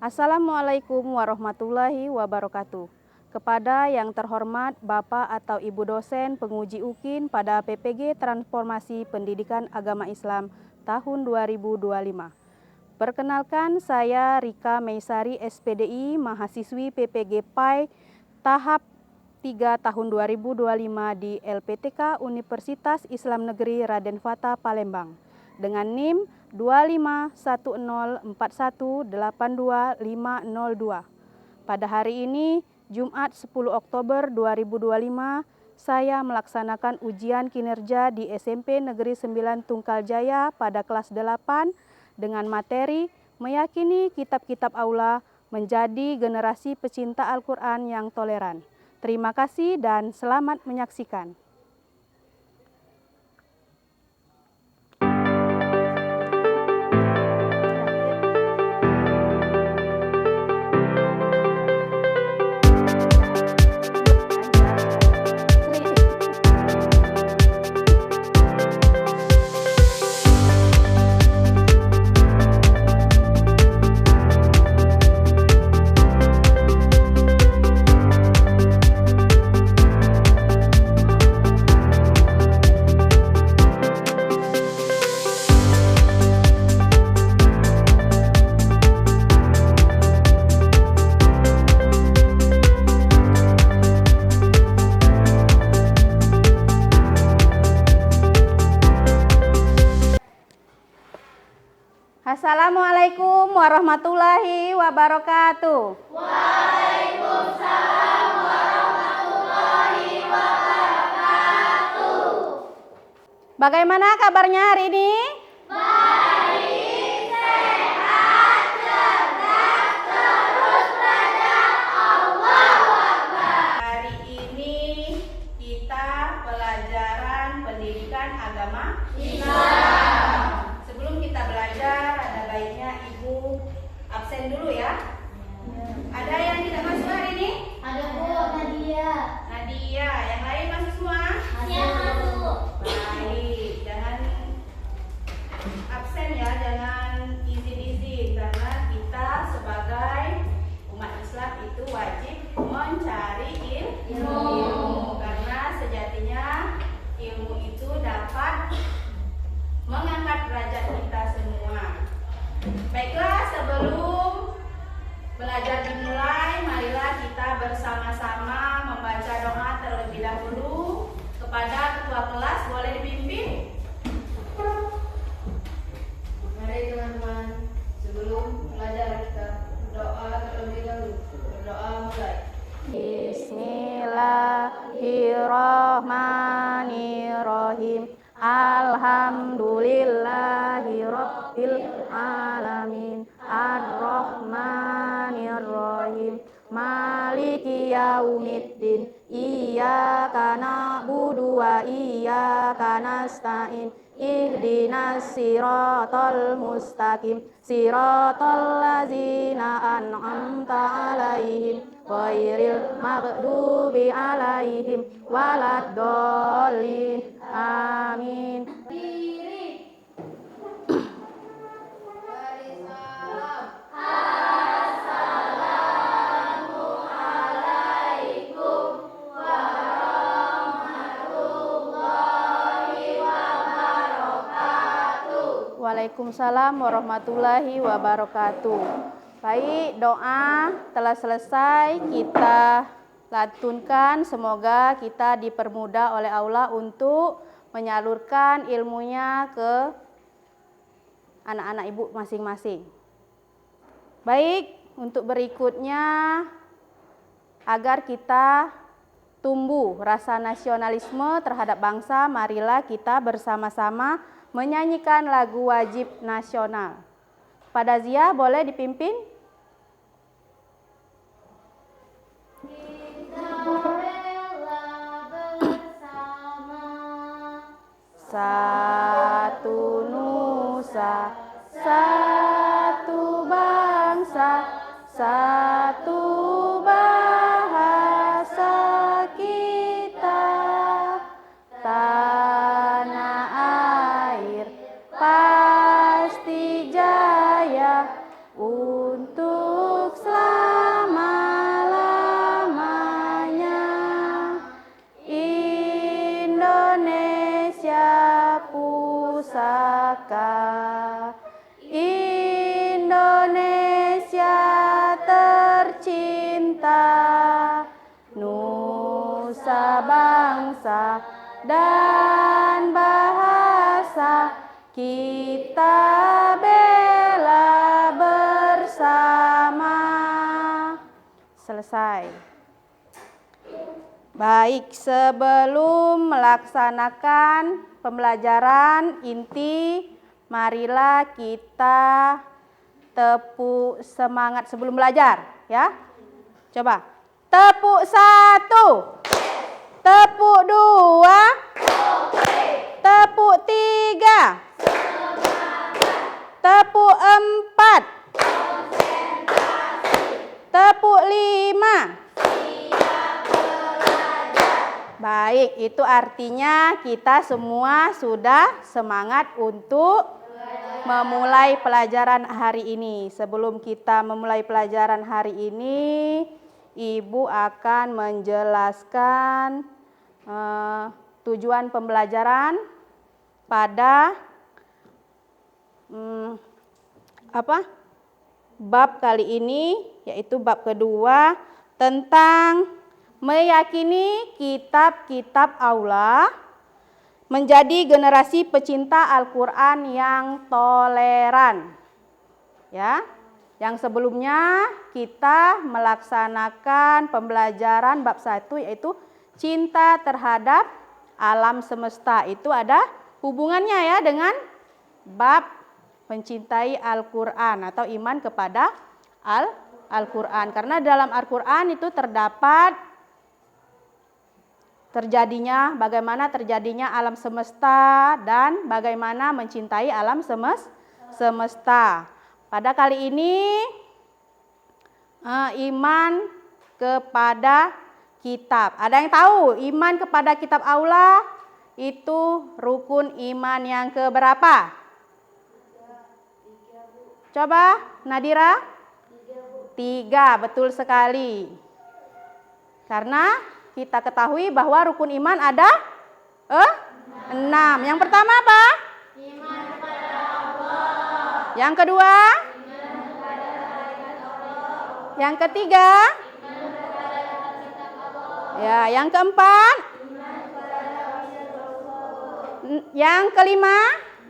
Assalamualaikum warahmatullahi wabarakatuh. Kepada yang terhormat Bapak atau Ibu dosen penguji UKIN pada PPG Transformasi Pendidikan Agama Islam tahun 2025. Perkenalkan, saya Rika Meisari SPDI, mahasiswi PPG PAI tahap 3 tahun 2025 di LPTK Universitas Islam Negeri Raden Fata Palembang dengan NIM 251418252. Pada hari ini, Jumat 10 Oktober 2025, saya melaksanakan ujian kinerja di SMP Negeri 9 Tungkal Jaya pada kelas 8 dengan materi meyakini kitab-kitab aula menjadi generasi pecinta Al-Quran yang toleran. Terima kasih dan selamat menyaksikan. Assalamualaikum warahmatullahi wabarakatuh. Waalaikumsalam warahmatullahi wabarakatuh. Bagaimana kabarnya hari ini? Baik, sehat, cerdas, terus belajar. Allahu Akbar. Hari ini kita pelajaran pendidikan agama Islam. Sebelum kita belajar, ada baiknya Ibu absen dulu ya. Ada yang tidak masuk hari ini? Ada Bu Nadia. Nadia, yang lain masuk semua? Yang masuk. Baik, jangan absen ya, jangan izin-izin, karena kita sebagai umat Islam itu wajib mencari ilmu. Karena sejatinya ilmu itu dapat mengangkat derajat kita semua. Baiklah, sebelum belajar dimulai, marilah kita bersama-sama membaca doa terlebih dahulu. Kepada ketua kelas, boleh dipimpin? Mari teman-teman, sebelum belajar kita berdoa terlebih dahulu. Berdoa mulai. Bismillahirrahmanirrahim. Alhamdulillahirabbil alamin. Ar-Rahmanir-Rahim. Maliki yaumiddin. Iyyaka na'budu wa iyyaka nasta'in. Ihdinas siratal mustaqim. Siratal ladzina an'amta 'alaihim ghairil maghdubi 'alaihim waladdallin. Amin. Waalaikumsalam warahmatullahi wabarakatuh. Baik, doa telah selesai kita lantunkan. Semoga kita dipermudah oleh Allah untuk menyalurkan ilmunya ke anak-anak ibu masing-masing. Baik, untuk berikutnya, agar kita tumbuh rasa nasionalisme terhadap bangsa, marilah kita bersama-sama menyanyikan lagu wajib nasional. Pada Zia, boleh dipimpin? Kita rela bersama. Satu nusa, satu bangsa, satu bahasa kita. Tanah air pasti jaya untuk nusa dan bahasa, kita bela bersama. Selesai. Baik, sebelum melaksanakan pembelajaran inti, marilah kita tepuk semangat sebelum belajar, ya. Coba. Tepuk 1. Tepuk 2. Tepuk 3. Tepuk 4. Tepuk 5. Baik, itu artinya kita semua sudah semangat untuk memulai pelajaran hari ini. Sebelum kita memulai pelajaran hari ini, Ibu akan menjelaskan tujuan pembelajaran pada bab kali ini, yaitu bab kedua tentang meyakini kitab-kitab Allah menjadi generasi pecinta Al-Quran yang toleran. Ya, yang sebelumnya kita melaksanakan pembelajaran bab 1, yaitu cinta terhadap alam semesta. Itu ada hubungannya ya dengan bab mencintai Al-Quran atau iman kepada Al-Quran. Karena dalam Al-Quran itu terdapat bagaimana terjadinya alam semesta dan bagaimana mencintai alam semesta. Pada kali ini iman kepada kitab. Ada yang tahu iman kepada kitab Allah itu rukun iman yang keberapa? Coba Nadira? 3, betul sekali. Karena kita ketahui bahwa rukun iman ada 6. Yang pertama apa? Iman kepada Allah. Yang kedua? Iman kepada malaikat Allah. Yang ketiga? Iman kepada kitab Allah. Ya, yang keempat? Iman kepada wasiat Rasul. Yang kelima?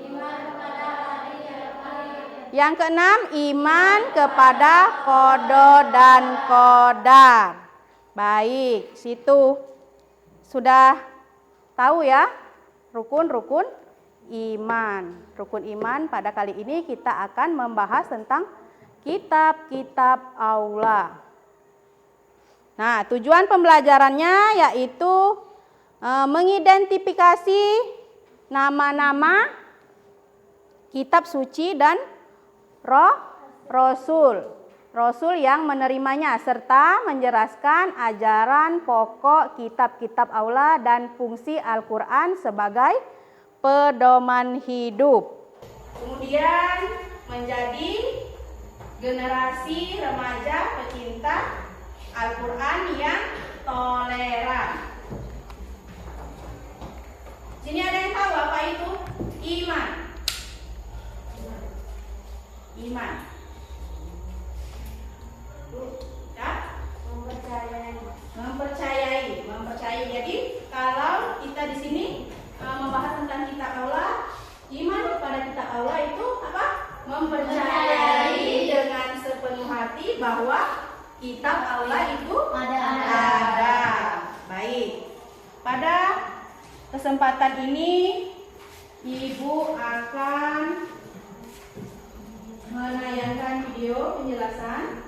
Iman kepada hari yang akhir. Yang keenam, iman kepada qada dan qadar. Baik, situ sudah tahu ya rukun-rukun iman. Rukun iman pada kali ini kita akan membahas tentang kitab-kitab Allah. Nah, tujuan pembelajarannya yaitu mengidentifikasi nama-nama kitab suci dan Rasul yang menerimanya serta menjelaskan ajaran pokok kitab-kitab Allah dan fungsi Al-Quran sebagai pedoman hidup. Kemudian menjadi generasi remaja pecinta Al-Quran yang toleran. Sini ada yang tahu apa itu iman? Iman. Ya? Mempercayai. Jadi kalau kita di sini membahas tentang kitab Allah, iman kepada kitab Allah itu apa? Mempercayai dengan sepenuh hati bahwa kitab Allah itu ada. Baik. Pada kesempatan ini Ibu akan menayangkan video penjelasan.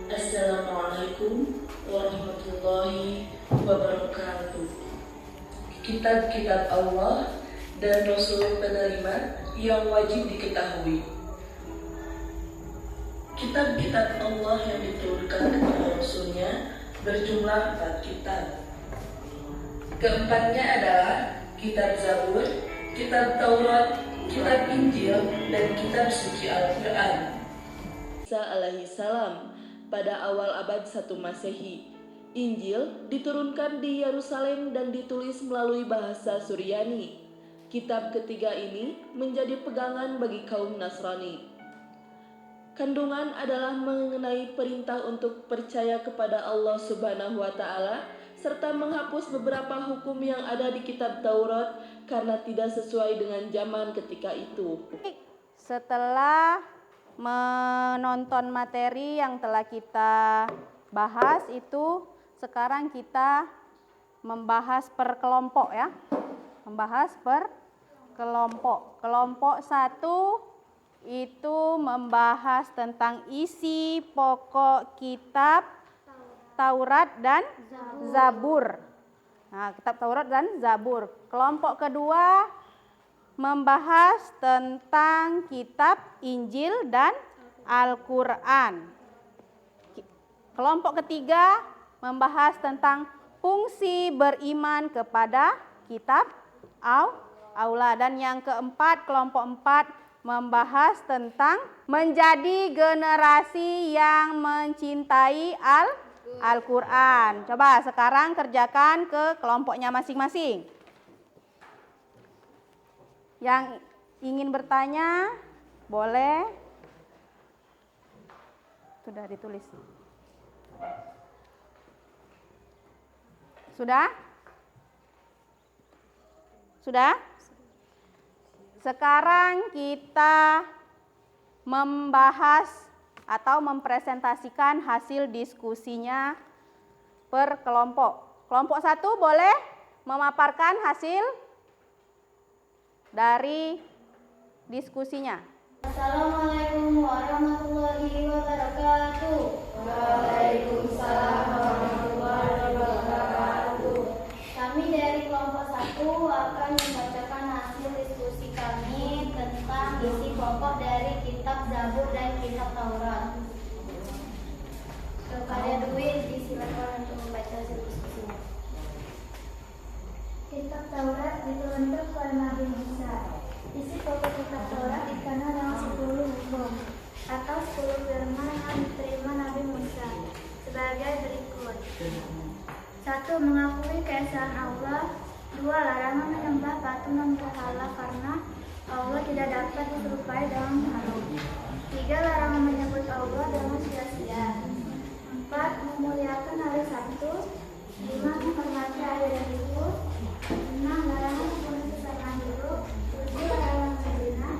Assalamualaikum warahmatullahi wabarakatuh. Kitab-kitab Allah dan Rasul penerima yang wajib diketahui. Kitab-kitab Allah yang diturunkan kepada Rasulnya berjumlah 4 kitab. Keempatnya adalah kitab Zabur, kitab Taurat, kitab Injil, dan kitab suci Al-Quran. Isa alaihi salam pada awal abad 1 Masehi. Injil diturunkan di Yerusalem dan ditulis melalui bahasa Suryani. Kitab ketiga ini menjadi pegangan bagi kaum Nasrani. Kandungan adalah mengenai perintah untuk percaya kepada Allah Subhanahu wa Ta'ala serta menghapus beberapa hukum yang ada di kitab Taurat karena tidak sesuai dengan zaman ketika itu. Setelah menonton materi yang telah kita bahas itu, sekarang kita membahas per kelompok ya. Membahas per kelompok. Kelompok 1 itu membahas tentang isi pokok kitab Taurat dan Zabur. Nah, kitab Taurat dan Zabur. Kelompok kedua membahas tentang kitab Injil dan Al-Quran. Kelompok ketiga membahas tentang fungsi beriman kepada kitab Aula. Dan yang keempat, kelompok 4 membahas tentang menjadi generasi yang mencintai Al-Quran. Coba sekarang kerjakan ke kelompoknya masing-masing. Yang ingin bertanya boleh. Sudah ditulis. Sudah? Sudah? Sekarang kita membahas atau mempresentasikan hasil diskusinya per kelompok. Kelompok 1 boleh memaparkan hasil dari diskusinya. Assalamualaikum warahmatullahi wabarakatuh. Waalaikumsalam warahmatullahi wabarakatuh. Kami dari kelompok 1 akan membacakan hasil diskusi kami tentang isi pokok dari kitab Zabur dan kitab Taurat. Kepada Dwi disilakan untuk membaca hasil diskusinya. Kitab Taurat diturunkan kepada Nabi Musa. Isi pokok kitab Taurat dikenal dengan 10 hukum atau 10 firman yang diterima Nabi Musa sebagai berikut. 1. Mengakui keesaan Allah. 2. Larangan menyembah patung dan berhala karena Allah tidak dapat diserupai dengan makhluk. 3. Larangan menyebut Allah dengan sia-sia. 4. Memuliakan hari Sabtu. 5. Menghormati hari dan ibu. 6. Larangan membunuh sesama hidup. 7. Larangan berzina.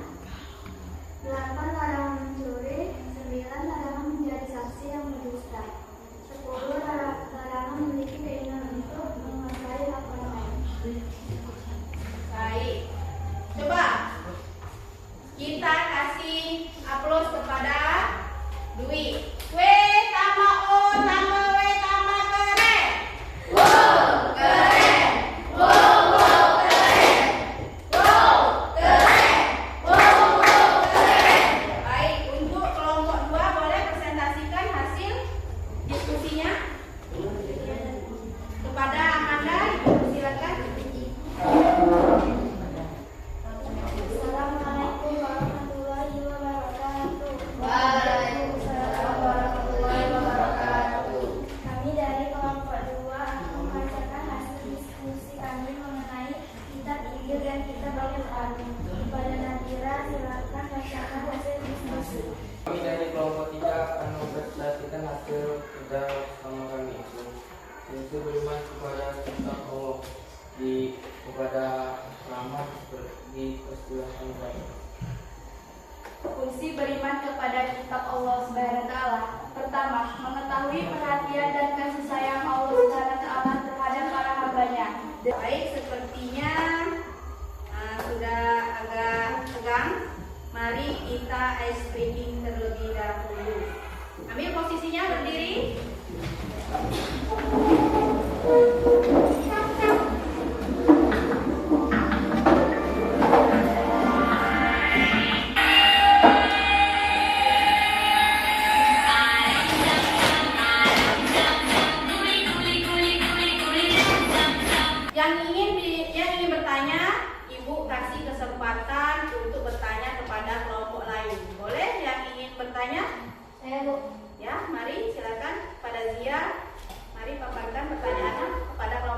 8. Larangan mencuri. 9. Larangan menjadi saksi yang berdusta. 10. Larangan memiliki keinginan untuk menguasai hak orang lain. Baik. Coba kita kasih aplaus kepada Dwi. W tambah O tambah W tambah keren. Wow, keren. Wow, wow, keren. Wow, keren. Wow, wow, keren. Baik, untuk kelompok 2 boleh presentasikan hasil diskusinya kepada Amanda. Silakan. Assalamualaikum warahmatullahi wabarakatuh. Waalaikumsalam warahmatullahi wabarakatuh. Kami dari kelompok 2 akan membacakan hasil diskusi kami mengenai kitab Injil dan kitab Al-Quran. Kepada Nadira, silakan bacakan hasil diskusi. Kami dari kelompok 3 akan mempresentasikan hasil kerja sama kami yaitu beriman kepada kitab Allah kepada selamat di peristiwa kami. Fungsi beriman kepada kitab Allah Subhanahu wa Ta'ala. Pertama, mengetahui perhatian dan kasih sayang Allah Subhanahu wa Ta'ala terhadap para hambanya. Baik, sepertinya sudah agak tegang. Mari kita ice breaking terlebih dahulu. Ambil posisinya berdiri. Yang ingin bertanya, Ibu kasih kesempatan untuk bertanya kepada kelompok lain. Boleh yang ingin bertanya? Saya Bu. Ya, mari silakan pada Zia. Mari paparkan pertanyaannya kepada kelompok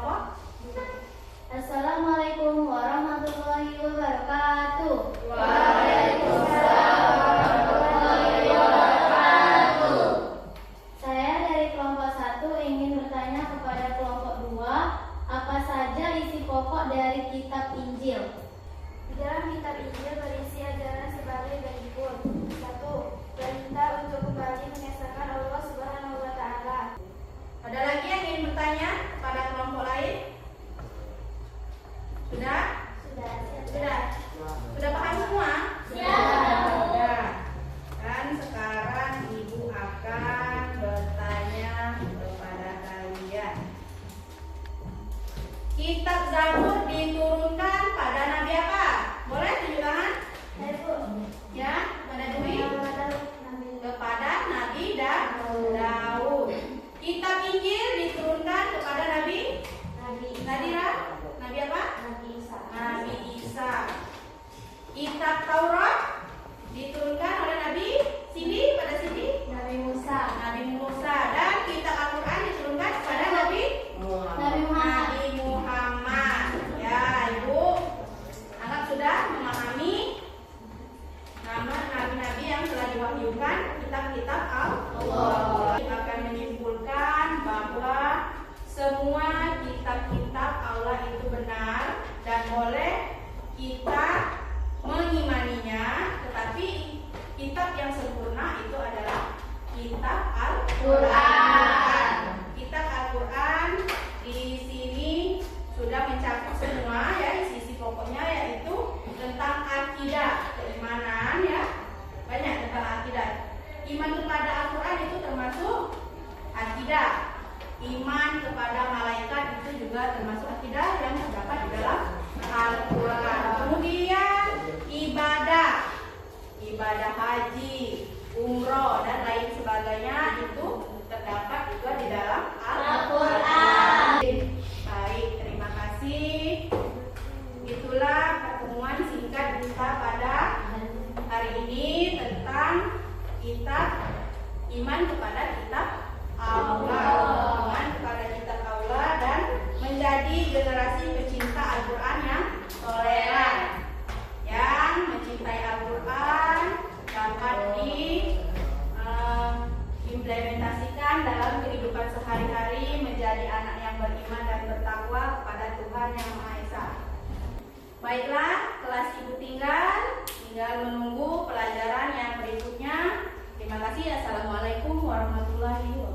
diwahyukan kitab-kitab Allah. Akan menyimpulkan bahwa semua kitab-kitab Allah itu benar dan boleh kita mengimaninya, tetapi kitab yang sempurna itu adalah kitab Al-Quran. Kitab Al-Quran di sini sudah mencakup semua ya, isi pokoknya yaitu tentang akidah, keimanan ya, banyak tentang akidah. Iman kepada Al-Quran itu termasuk akidah. Iman kepada malaikat itu juga termasuk akidah yang terdapat di dalam Al-Quran. Kemudian ibadah haji, umroh dan lain sebagainya itu terdapat juga di dalam Al-Quran. Baik, terima kasih. Itulah pertemuan singkat kita pada hari ini tentang kitab iman kepada kitab Allah, iman kepada kitab Allah dan menjadi generasi pecinta Al-Quran yang toleran, yang mencintai Al-Quran dapat diimplementasikan dalam kehidupan sehari-hari, menjadi anak yang beriman dan bertakwa kepada Tuhan Yang Maha Esa. Baiklah, kelas ibu tinggal menunggu pelajaran yang berikutnya. Terima kasih. Assalamualaikum warahmatullahi wabarakatuh.